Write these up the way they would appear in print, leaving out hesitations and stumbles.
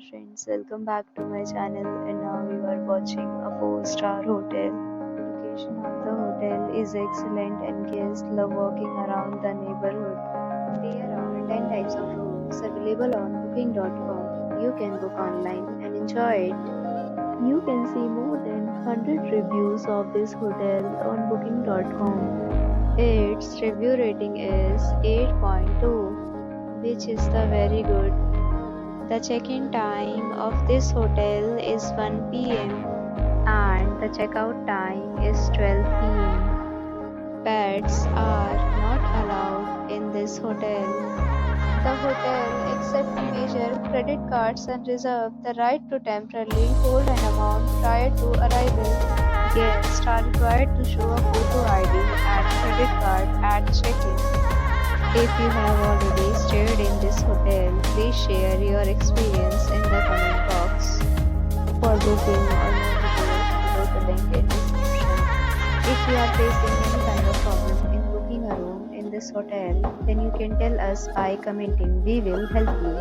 friends, welcome back to my channel, and now you are watching a 4-star hotel. The location of the hotel is excellent and guests love walking around the neighborhood. There are 10 types of rooms available on booking.com. You can book online and enjoy it. You can see more than 100 reviews of this hotel on booking.com. Its review rating is 8.2, which is the very good. The check-in time of this hotel is 1 p.m. and the checkout time is 12 p.m. Pets are not allowed in this hotel. The hotel accepts major credit cards and reserves the right to temporarily hold an amount prior to arrival. Guests are required to show a photo ID and credit card at check-in. If you have already stayed in this hotel, please share your experience in the comment box. For booking or more details, below the link in description. If you are facing any kind of problem in booking a room in this hotel, then you can tell us by commenting. We will help you.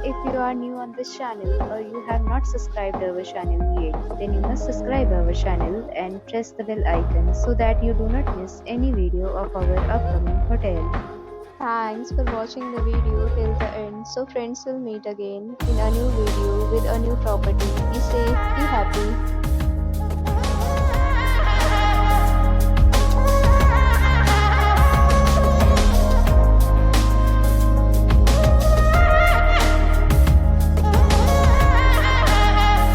If you are new on this channel or you have not subscribed our channel yet, then you must subscribe our channel and press the bell icon so that you do not miss any video of our upcoming hotel. Thanks for watching the video till the end. So friends, will meet again in a new video with a new property. Be safe, be happy.